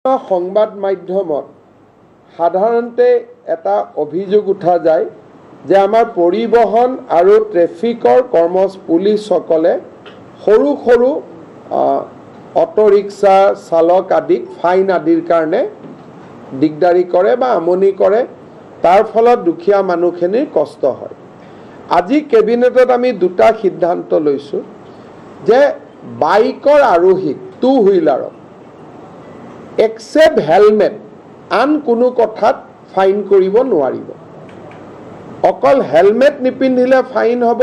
সংবাদ মাধ্যমত সাধাৰণতে এটা অভিযোগ উঠা যায় যে আমাৰ পৰিবহন আৰু ট্ৰেফিকৰ পুলিচসকলে সৰু সৰু অটো ৰিক্সা চালক আদিক ফাইন আদিৰ কাৰণে দিগদাৰি কৰে বা আমনি কৰে, তাৰ ফলত দুখীয়া মানুহখিনিৰ কষ্ট হয়। আজি কেবিনেটত আমি দুটা সিদ্ধান্ত লৈছোঁ যে বাইকৰ আৰোহীক টু হুইলাৰক এক্সেপ্ট হেলমেট আন কোনো কথাত ফাইন কৰিব নোৱাৰিব। অকল হেলমেট নিপিন্ধিলে ফাইন হ'ব,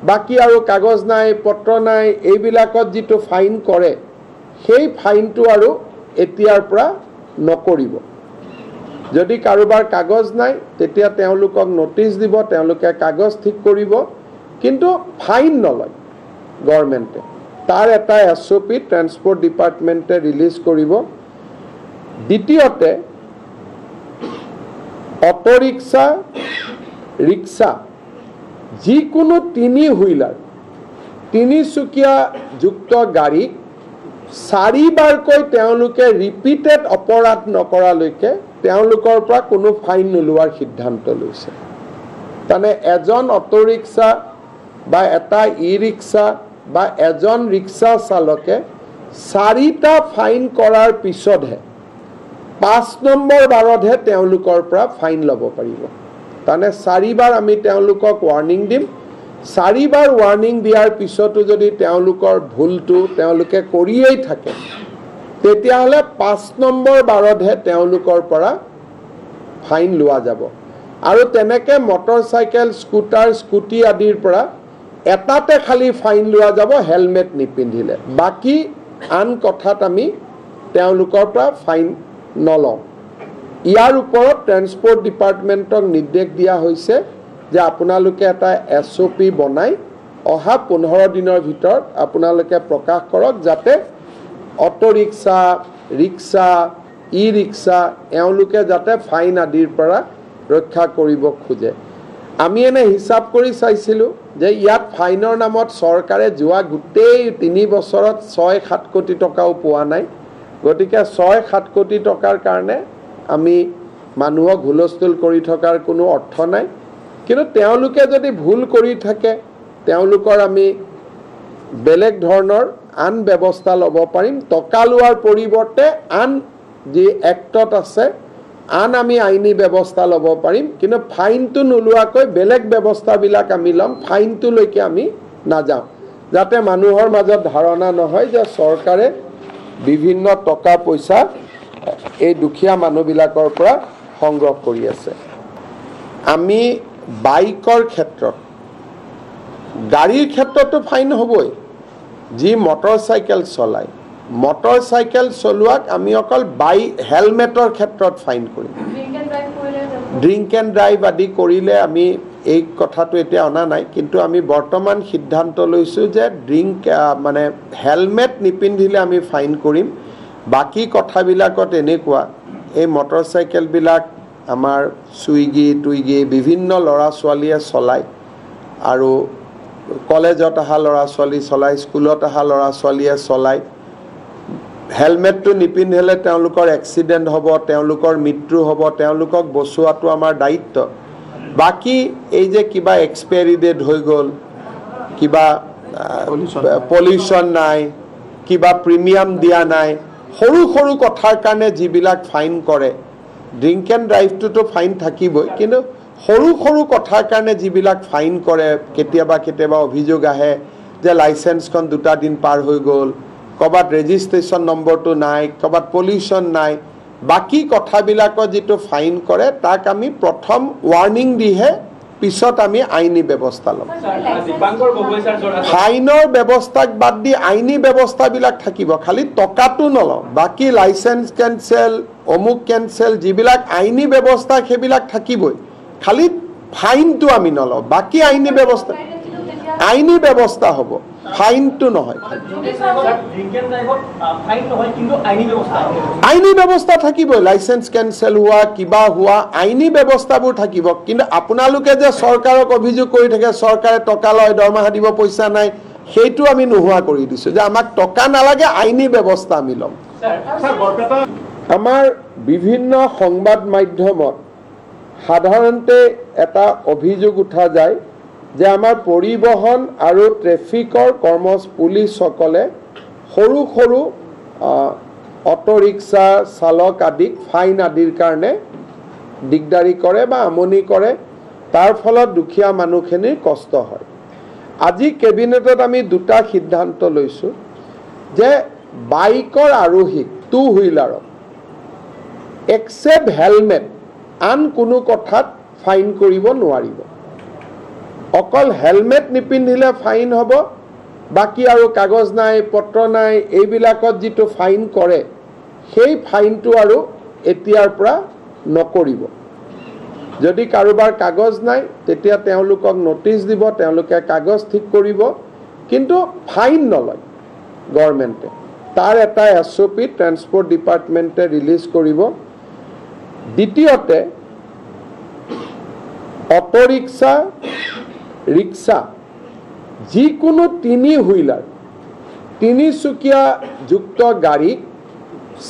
বাকী আৰু কাগজ নাই পত্ৰ নাই এইবিলাকত যিটো ফাইন কৰে সেই ফাইনটো আৰু এতিয়াৰ পৰা নকৰিব। যদি কাৰোবাৰ কাগজ নাই তেতিয়া তেওঁলোকক নটিচ দিব, তেওঁলোকে কাগজ ঠিক কৰিব, কিন্তু ফাইন নলয় গভৰ্ণমেণ্টে। তাৰ এটা SOP ট্ৰেন্সপৰ্ট ডিপাৰ্টমেণ্টে ৰিলিজ কৰিব। দ্বিতীয়তে অটো ৰিক্সা ৰিক্সা যিকোনো তিনি হুইলাৰ তিনিচুকীয়া যুক্ত গাড়ীক 4 বাৰকৈ তেওঁলোকে ৰিপিটেড অপৰাধ নকৰালৈকে তেওঁলোকৰ পৰা কোনো ফাইন নোলোৱাৰ সিদ্ধান্ত লৈছে। মানে এজন অটো ৰিক্সা বা এটা ই ৰিক্সা বা এজন ৰিক্সা চালকে 4টা ফাইন কৰাৰ পিছতহে 5 নম্বৰ বাৰতহে তেওঁলোকৰ পৰা ফাইন ল'ব পাৰিব। মানে 4 বাৰ আমি তেওঁলোকক ৱাৰ্ণিং দিম, 4 বাৰ ৱাৰ্ণিং দিয়াৰ পিছতো যদি তেওঁলোকৰ ভুলটো তেওঁলোকে কৰিয়েই থাকে তেতিয়াহ'লে 5 নম্বৰ বাৰতহে তেওঁলোকৰ পৰা ফাইন লোৱা যাব। আৰু তেনেকৈ মটৰচাইকেল স্কুটাৰ স্কুটি আদিৰ পৰা এটাতে খালি ফাইন লোৱা যাব হেলমেট নিপিন্ধিলে, বাকী আন কথাত আমি তেওঁলোকৰ পৰা ফাইন নলওঁ। ইয়াৰ ওপৰত ট্ৰেন্সপৰ্ট ডিপাৰ্টমেণ্টক নিৰ্দেশ দিয়া হৈছে যে আপোনালোকে এটা SOP বনাই অহা 15 দিনৰ ভিতৰত আপোনালোকে প্ৰকাশ কৰক, যাতে অটো ৰিক্সা ৰিক্সা ই ৰিক্সা এওঁলোকে যাতে ফাইন আদিৰ পৰা ৰক্ষা কৰিব খোজে। আমি এনে হিচাপ কৰি চাইছিলোঁ যে ইয়াত ফাইনৰ নামত চৰকাৰে যোৱা গোটেই 3 বছৰত 6-7 কোটি টকাও পোৱা নাই। গতিকে 6-7 কোটি টকাৰ কাৰণে আমি মানুহক হুলস্থুল কৰি থকাৰ কোনো অৰ্থ নাই। কিন্তু তেওঁলোকে যদি ভুল কৰি থাকে তেওঁলোকৰ আমি বেলেগ ধৰণৰ আন ব্যৱস্থা ল'ব পাৰিম। টকা লোৱাৰ পৰিৱৰ্তে আন যি এক্টত আছে আন আমি আইনী ব্যৱস্থা ল'ব পাৰিম, কিন্তু ফাইনটো নোলোৱাকৈ বেলেগ ব্যৱস্থাবিলাক আমি ল'ম, ফাইনটোলৈকে আমি নাযাওঁ, যাতে মানুহৰ মাজত ধাৰণা নহয় যে চৰকাৰে বিভিন্ন টকা পইচা এই দুখীয়া মানুহবিলাকৰ পৰা সংগ্ৰহ কৰি আছে। আমি বাইকৰ ক্ষেত্ৰত গাড়ীৰ ক্ষেত্ৰতো ফাইন হ'বই। যি মটৰচাইকেল চলায় মটৰচাইকেল চলোৱাক আমি অকল হেলমেটৰ ক্ষেত্ৰত ফাইন কৰিম। ড্ৰিংক এণ্ড ড্ৰাইভ আদি কৰিলে আমি এই কথাটো এতিয়া অনা নাই, কিন্তু আমি বৰ্তমান সিদ্ধান্ত লৈছোঁ যে মানে হেলমেট নিপিন্ধিলে আমি ফাইন কৰিম। বাকী কথাবিলাকত এনেকুৱা, এই মটৰচাইকেলবিলাক আমাৰ চুইগি বিভিন্ন ল'ৰা ছোৱালীয়ে চলায়, আৰু কলেজত অহা ল'ৰা ছোৱালী চলায়, স্কুলত অহা ল'ৰা ছোৱালীয়ে চলায়। হেলমেটটো নিপিন্ধিলে তেওঁলোকৰ এক্সিডেণ্ট হ'ব, তেওঁলোকৰ মৃত্যু হ'ব, তেওঁলোকক বচোৱাটো আমাৰ দায়িত্ব। বাকী এই যে কিবা এক্সপায়াৰী ডেট হৈ গ'ল, কিবা পলিউশ্যন নাই, কিবা প্ৰিমিয়াম দিয়া নাই, সৰু সৰু কথাৰ কাৰণে যিবিলাক ফাইন কৰে, ড্ৰিংক এণ্ড ড্ৰাইভটোতো ফাইন থাকিবই, কিন্তু সৰু সৰু কথাৰ কাৰণে যিবিলাক ফাইন কৰে, কেতিয়াবা অভিযোগ আহে যে লাইচেন্সখন 2টা দিন পাৰ হৈ গ'ল, ক'ৰবাত ৰেজিষ্ট্ৰেশ্যন নম্বৰটো নাই, ক'ৰবাত পলিউশ্যন নাই, বাকী কথাবিলাকত যিটো ফাইন কৰে তাক আমি প্ৰথম ৱাৰ্ণিং দিহে পিছত আমি আইনী ব্যৱস্থা ল'ম। ফাইনৰ ব্যৱস্থাক বাদ দি আইনী ব্যৱস্থাবিলাক থাকিব, খালি টকাটো নলওঁ। বাকী লাইচেন্স কেঞ্চেল অমুক কেঞ্চেল যিবিলাক আইনী ব্যৱস্থা সেইবিলাক থাকিবই, খালি ফাইনটো আমি নলওঁ। বাকী আইনী ব্যৱস্থা হ'ব, ফাইনটো নহয়। আইনী ব্যৱস্থা থাকিবই, লাইচেন্স কেঞ্চেল হোৱা কিবা হোৱা আইনী ব্যৱস্থাবোৰ থাকিব। কিন্তু আপোনালোকে যে চৰকাৰক অভিযোগ কৰি থাকে চৰকাৰে টকা লয়, দৰমহা দিব পইচা নাই, সেইটো আমি নোহোৱা কৰি দিছোঁ যে আমাক টকা নালাগে, আইনী ব্যৱস্থা আমি ল'ম। আমাৰ বিভিন্ন সংবাদ মাধ্যমত সাধাৰণতে এটা অভিযোগ উঠা যায় যে আমাৰ পৰিবহণ আৰু ট্ৰেফিকৰ পুলিচসকলে সৰু সৰু অটো ৰিক্সা চালক আদিক ফাইন আদিৰ কাৰণে দিগদাৰি কৰে বা আমনি কৰে, তাৰ ফলত দুখীয়া মানুহখিনিৰ কষ্ট হয়। আজি কেবিনেটত আমি দুটা সিদ্ধান্ত লৈছোঁ যে বাইকৰ আৰোহীক টু হুইলাৰক এক্সেপ্ট হেলমেট আন কোনো কথাত ফাইন কৰিব নোৱাৰিব। অকল হেলমেট নিপিন্ধিলে ফাইন হ'ব, বাকী আৰু কাগজ নাই পত্ৰ নাই এইবিলাকত যিটো ফাইন কৰে সেই ফাইনটো আৰু এতিয়াৰ পৰা নকৰিব। যদি কাৰোবাৰ কাগজ নাই তেতিয়া তেওঁলোকক নটিচ দিব, তেওঁলোকে কাগজ ঠিক কৰিব, কিন্তু ফাইন নলয় গভৰ্ণমেণ্টে। তাৰ এটা SOP ট্ৰেন্সপৰ্ট ডিপাৰ্টমেণ্টে ৰিলিজ কৰিব। দ্বিতীয়তে অটো ৰিক্সা ৰিক্সা যিকোনো তিনি হুইলাৰ তিনিচকীয়া যুক্ত গাড়ীক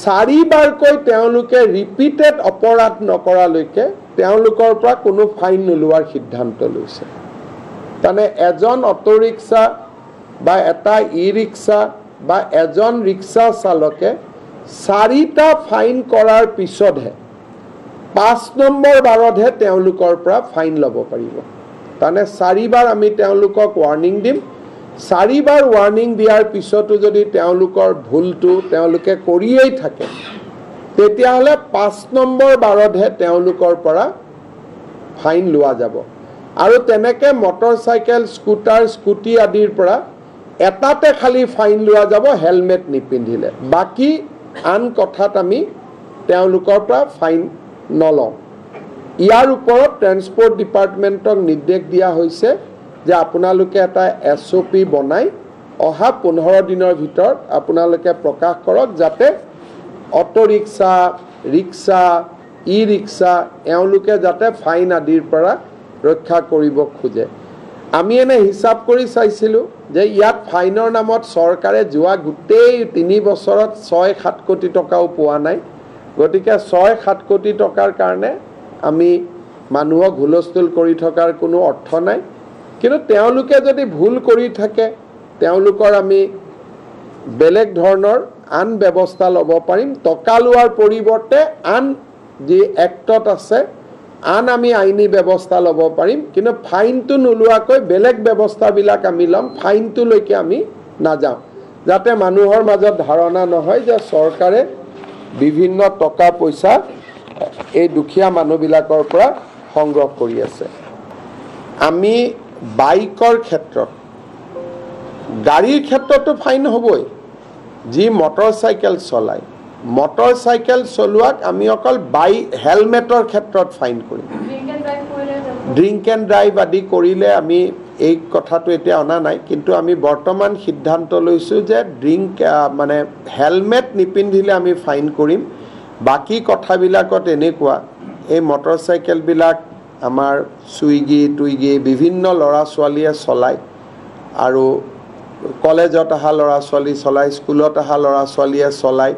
4 বাৰকৈ তেওঁলোকে ৰিপিটেড অপৰাধ নকৰালৈকে তেওঁলোকৰ পৰা কোনো ফাইন নোলোৱাৰ সিদ্ধান্ত লৈছে। তাৰমানে এজন অটো ৰিক্সা বা এটা ই ৰিক্সা বা এজন ৰিক্সা চালকে 4টা ফাইন কৰাৰ পিছতহে 5 নম্বৰ বাৰতহে তেওঁলোকৰ পৰা ফাইন ল'ব পাৰিব। তাৰমানে 4 বাৰ আমি তেওঁলোকক ৱাৰ্ণিং দিম, 4 বাৰ ৱাৰ্ণিং দিয়াৰ পিছতো যদি তেওঁলোকৰ ভুলটো তেওঁলোকে কৰিয়েই থাকে তেতিয়াহ'লে 5 নম্বৰ বাৰতহে তেওঁলোকৰ পৰা ফাইন লোৱা যাব। আৰু তেনেকৈ মটৰচাইকেল স্কুটাৰ স্কুটি আদিৰ পৰা এটাতে খালি ফাইন লোৱা যাব হেলমেট নিপিন্ধিলে, বাকী আন কথাত আমি তেওঁলোকৰ পৰা ফাইন নলওঁ। ইয়াৰ ওপৰত ট্ৰেন্সপৰ্ট ডিপাৰ্টমেণ্টক নিৰ্দেশ দিয়া হৈছে যে আপোনালোকে এটা SOP বনাই অহা 15 দিনৰ ভিতৰত আপোনালোকে প্ৰকাশ কৰক, যাতে অটো ৰিক্সা ৰিক্সা ই ৰিক্সা এওঁলোকে যাতে ফাইন আদিৰ পৰা ৰক্ষা কৰিব খোজে। আমি এনে হিচাপ কৰি চাইছিলোঁ যে ইয়াত ফাইনৰ নামত চৰকাৰে যোৱা গোটেই 3 বছৰত 6-7 কোটি টকাও পোৱা নাই। গতিকে 6-7 কোটি টকাৰ কাৰণে আমি মানুহক হুলস্থুল কৰি থকাৰ কোনো অৰ্থ নাই। কিন্তু তেওঁলোকে যদি ভুল কৰি থাকে তেওঁলোকৰ আমি বেলেগ ধৰণৰ আন ব্যৱস্থা ল'ব পাৰিম। টকা লোৱাৰ পৰিৱৰ্তে আন যি এক্টত আছে আন আমি আইনী ব্যৱস্থা ল'ব পাৰিম, কিন্তু ফাইনটো নোলোৱাকৈ বেলেগ ব্যৱস্থাবিলাক আমি ল'ম, ফাইনটোলৈকে আমি নাযাওঁ, যাতে মানুহৰ মাজত ধাৰণা নহয় যে চৰকাৰে বিভিন্ন টকা পইচা এই দুখীয়া মানুহবিলাকৰ পৰা সংগ্ৰহ কৰি আছে। আমি বাইকৰ ক্ষেত্ৰত গাড়ীৰ ক্ষেত্ৰতো ফাইন হ'বই। যি মটৰচাইকেল চলায় মটৰচাইকেল চলোৱাক আমি অকল হেলমেটৰ ক্ষেত্ৰত ফাইন কৰিম। ড্ৰিংক এণ্ড ড্ৰাইভ আদি কৰিলে আমি এই কথাটো এতিয়া অনা নাই, কিন্তু আমি বৰ্তমান সিদ্ধান্ত লৈছোঁ যে মানে হেলমেট নিপিন্ধিলে আমি ফাইন কৰিম। বাকী কথাবিলাকত এনেকুৱা, এই মটৰচাইকেলবিলাক আমাৰ চুইগি বিভিন্ন ল'ৰা ছোৱালীয়ে চলায়, আৰু কলেজত অহা ল'ৰা ছোৱালী চলায়, স্কুলত অহা ল'ৰা ছোৱালীয়ে চলায়।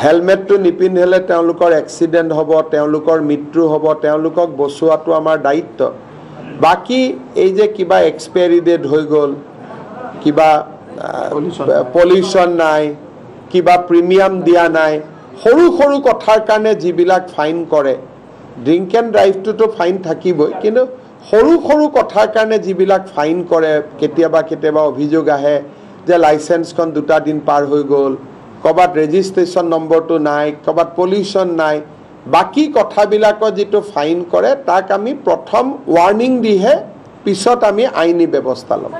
হেলমেটটো নিপিন্ধিলে তেওঁলোকৰ এক্সিডেণ্ট হ'ব, তেওঁলোকৰ মৃত্যু হ'ব, তেওঁলোকক বচোৱাটো আমাৰ দায়িত্ব। বাকী এই যে কিবা এক্সপায়াৰী ডেট হৈ গ'ল, কিবা পলিউশ্যন নাই, কিবা প্ৰিমিয়াম দিয়া নাই, সৰু সৰু কথাৰ কাৰণে যিবিলাক ফাইন কৰে, ড্ৰিংক এণ্ড ড্ৰাইভটোতো ফাইন থাকিবই, কিন্তু সৰু সৰু কথাৰ কাৰণে যিবিলাক ফাইন কৰে, কেতিয়াবা অভিযোগ আহে যে লাইচেন্সখন 2টা দিন পাৰ হৈ গ'ল, ক'ৰবাত ৰেজিষ্ট্ৰেশ্যন নম্বৰটো নাই, ক'ৰবাত পলিউশ্যন নাই, বাকী কথাবিলাকত যিটো ফাইন কৰে তাক আমি প্ৰথম ৱাৰ্ণিং দিহে পিছত আমি আইনী ব্যৱস্থা ল'ম।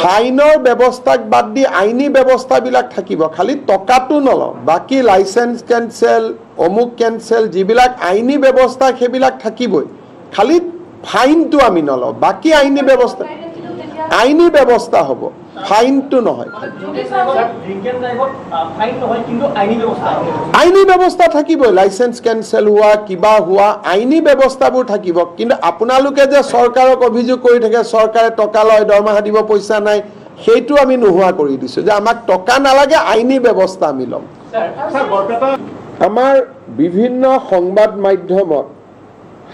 ফাইনৰ ব্যৱস্থাক বাদ দি আইনী ব্যৱস্থাবিলাক থাকিব, খালি টকাটো নলওঁ। বাকী লাইচেন্স কেঞ্চেল, অমুক কেঞ্চেল, যিবিলাক আইনী ব্যৱস্থা সেইবিলাক থাকিবই, খালি ফাইনটো আমি নলওঁ। বাকী আইনী ব্যৱস্থা হ'ব, ফাইনটো নহয়। আইনী ব্যৱস্থা থাকিবই, লাইচেন্স কেঞ্চেল হোৱা, কিবা হোৱা, আইনী ব্যৱস্থাবোৰ থাকিব। কিন্তু আপোনালোকে যে চৰকাৰক অভিযোগ কৰি থাকে চৰকাৰে টকা লয়, দৰমহা দিব পইচা নাই, সেইটো আমি নোহোৱা কৰি দিছোঁ, যে আমাক টকা নালাগে, আইনী ব্যৱস্থা আমি ল'ম। আমাৰ বিভিন্ন সংবাদ মাধ্যমত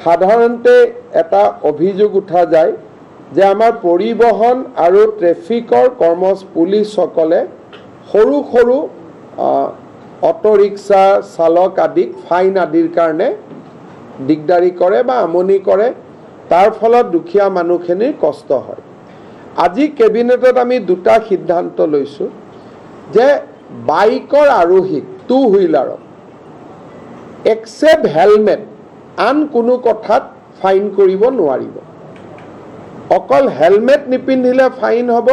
সাধাৰণতে এটা অভিযোগ উঠা যায় যে আমাৰ পৰিবহণ আৰু ট্ৰেফিকৰ পুলিচসকলে সৰু সৰু অটো ৰিক্সা চালক আদিক ফাইন আদিৰ কাৰণে দিগদাৰি কৰে বা আমনি কৰে, তাৰ ফলত দুখীয়া মানুহখিনিৰ কষ্ট হয়। আজি কেবিনেটত আমি দুটা সিদ্ধান্ত লৈছোঁ যে বাইকৰ আৰোহীক টু হুইলাৰক এক্সেপ্ট হেলমেট আন কোনো কথাত ফাইন কৰিব নোৱাৰিব। অকল হেলমেট নিপিন্ধিলে ফাইন হ'ব,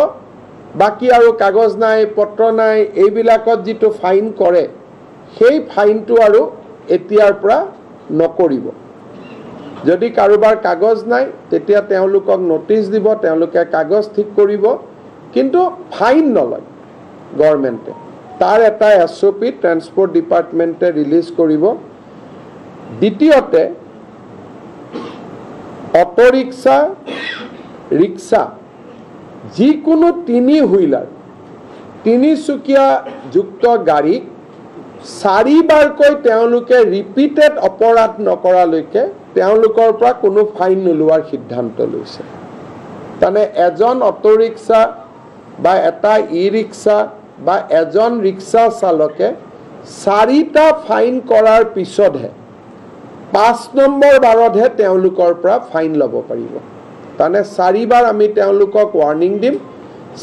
বাকী আৰু কাগজ নাই পত্ৰ নাই এইবিলাকত যিটো ফাইন কৰে সেই ফাইনটো আৰু এতিয়াৰ পৰা নকৰিব। যদি কাৰোবাৰ কাগজ নাই তেতিয়া তেওঁলোকক নটিচ দিব, তেওঁলোকে কাগজ ঠিক কৰিব, কিন্তু ফাইন নলয় গভৰ্ণমেণ্টে। তাৰ এটা SOP ট্ৰেন্সপৰ্ট ডিপাৰ্টমেণ্টে ৰিলিজ কৰিব। দ্বিতীয়তে অটো ৰিক্সা ৰিক্সা যিকোনো তিনি হুইলাৰ তিনিচকীয়া যুক্ত গাড়ীক 4বাৰকৈ তেওঁলোকে ৰিপিটেড অপৰাধ নকৰালৈকে তেওঁলোকৰ পৰা কোনো ফাইন নোলোৱাৰ সিদ্ধান্ত লৈছে। তাৰমানে এজন অটো ৰিক্সা বা এটা ৰিক্সা বা এজন ৰিক্সা চালকে 4টা ফাইন কৰাৰ পিছতহে 5 নম্বৰ বাৰতহে তেওঁলোকৰ পৰা ফাইন ল'ব পাৰিব। তাৰমানে 4বাৰ আমি তেওঁলোকক ৱাৰ্ণিং দিম,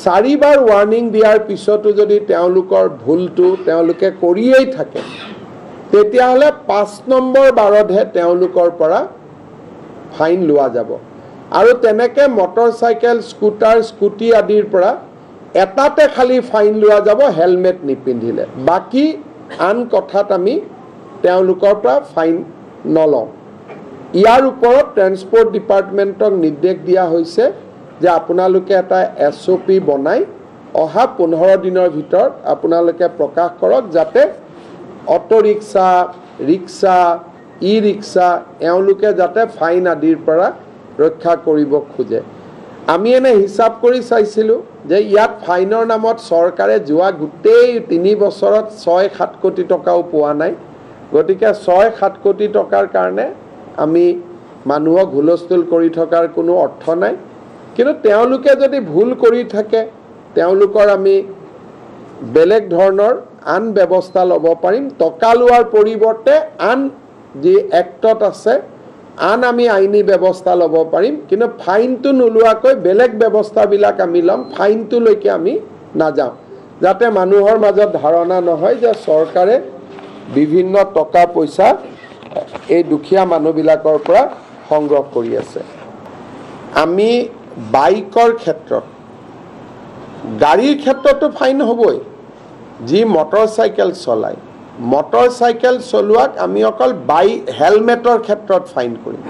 4বাৰ ৱাৰ্ণিং দিয়াৰ পিছতো যদি তেওঁলোকৰ ভুলটো তেওঁলোকে কৰিয়েই থাকে তেতিয়াহ'লে 5 নম্বৰ বাৰতহে তেওঁলোকৰ পৰা ফাইন লোৱা যাব। আৰু তেনেকৈ মটৰচাইকেল স্কুটাৰ স্কুটি আদিৰ পৰা এটাতে খালি ফাইন লোৱা যাব হেলমেট নিপিন্ধিলে, বাকী আন কথাত আমি তেওঁলোকৰ পৰা ফাইন নলওঁ। ইয়াৰ ওপৰত ট্ৰেন্সপৰ্ট ডিপাৰ্টমেণ্টক নিৰ্দেশ দিয়া হৈছে যে আপোনালোকে এটা SOP বনাই অহা 15 দিনৰ ভিতৰত আপোনালোকে প্ৰকাশ কৰক, যাতে অটো ৰিক্সা ৰিক্সা ৰিক্সা এওঁলোকে যাতে ফাইন আদিৰ পৰা ৰক্ষা কৰিব খোজে। আমি এনে হিচাপ কৰি চাইছিলোঁ যে ইয়াত ফাইনৰ নামত চৰকাৰে যোৱা গোটেই 3 বছৰত 6-7 কোটি টকাও পোৱা নাই। গতিকে 6-7 কোটি টকাৰ কাৰণে আমি মানুহক হুলস্থুল কৰি থকাৰ কোনো অৰ্থ নাই। কিন্তু তেওঁলোকে যদি ভুল কৰি থাকে তেওঁলোকৰ আমি বেলেগ ধৰণৰ আন ব্যৱস্থা ল'ব পাৰিম। টকা লোৱাৰ পৰিৱৰ্তে আন যি এক্টত আছে আন আমি আইনী ব্যৱস্থা ল'ব পাৰিম, কিন্তু ফাইনটো নোলোৱাকৈ বেলেগ ব্যৱস্থাবিলাক আমি ল'ম, ফাইনটোলৈকে আমি নাযাওঁ, যাতে মানুহৰ মাজত ধাৰণা নহয় যে চৰকাৰে বিভিন্ন টকা পইচা এই দুখীয়া মানুহবিলাকৰ পৰা সংগ্ৰহ কৰি আছে। আমি বাইকৰ ক্ষেত্ৰত গাড়ীৰ ক্ষেত্ৰতো ফাইন হ'বই। যি মটৰচাইকেল চলায় মটৰচাইকেল চলোৱাক আমি অকল হেলমেটৰ ক্ষেত্ৰত ফাইন কৰিম।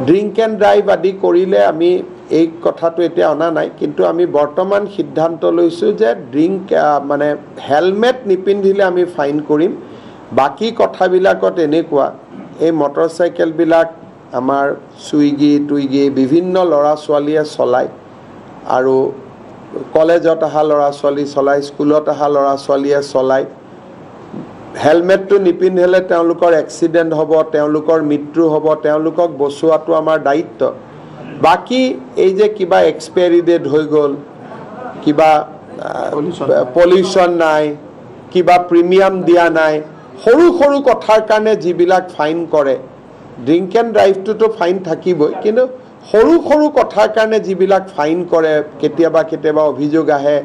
ড্ৰিংক এণ্ড ড্ৰাইভ আদি কৰিলে আমি এই কথাটো এতিয়া অনা নাই, কিন্তু আমি বৰ্তমান সিদ্ধান্ত লৈছোঁ যে মানে হেলমেট নিপিন্ধিলে আমি ফাইন কৰিম। বাকী কথাবিলাকত এনেকুৱা, এই মটৰচাইকেলবিলাক আমাৰ চুইগি বিভিন্ন ল'ৰা ছোৱালীয়ে চলায়, আৰু কলেজত অহা ল'ৰা ছোৱালী চলায়, স্কুলত অহা ল'ৰা ছোৱালীয়ে চলায়। হেলমেটটো নিপিন্ধিলে তেওঁলোকৰ এক্সিডেণ্ট হ'ব, তেওঁলোকৰ মৃত্যু হ'ব, তেওঁলোকক বচোৱাটো আমাৰ দায়িত্ব। বাকী এই যে কিবা এক্সপায়াৰী ডেট হৈ গ'ল, কিবা পলিউশ্যন নাই, কিবা প্ৰিমিয়াম দিয়া নাই, সৰু সৰু কথাৰ কাৰণে যিবিলাক ফাইন কৰে, ড্ৰিংক এণ্ড ড্ৰাইভটোতো ফাইন থাকিবই, কিন্তু সৰু সৰু কথাৰ কাৰণে যিবিলাক ফাইন কৰে, কেতিয়াবা অভিযোগ আহে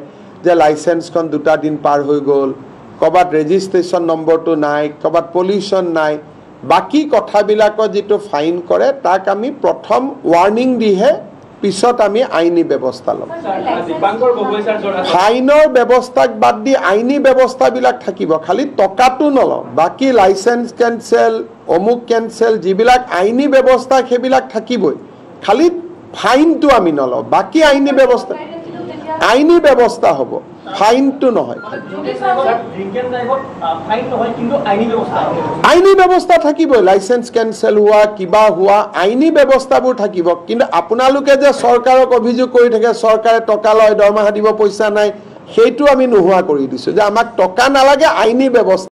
যে লাইচেন্সখন 2টা দিন পাৰ হৈ গ'ল, ক'ৰবাত ৰেজিষ্ট্ৰেশ্যন নম্বৰটো নাই, ক'ৰবাত পলিউশ্যন নাই, বাকী কথাবিলাকত যিটো ফাইন কৰে তাক আমি প্ৰথম ৱাৰ্ণিং দিহে পিছত আমি আইনী ব্যৱস্থা ল'ম। ফাইনৰ ব্যৱস্থাক বাদ দি আইনী ব্যৱস্থাবিলাক থাকিব, খালি টকাটো নলওঁ। বাকী লাইচেন্স কেঞ্চেল, অমুক কেঞ্চেল, যিবিলাক আইনী ব্যৱস্থা সেইবিলাক থাকিবই, খালি ফাইনটো আমি নলওঁ। বাকী আইনী ব্যৱস্থা হ'ব, ফাইনটো নহয়। আইনী ব্যৱস্থা থাকিবই, লাইচেন্স কেঞ্চেল হোৱা, কিবা হোৱা, আইনী ব্যৱস্থাবোৰ থাকিব। কিন্তু আপোনালোকে যে চৰকাৰক অভিযোগ কৰি থাকে চৰকাৰে টকা লয়, দৰমহা দিব পইচা নাই, সেইটো আমি নোহোৱা কৰি দিছোঁ যে আমাক টকা নালাগে, আইনী ব্যৱস্থা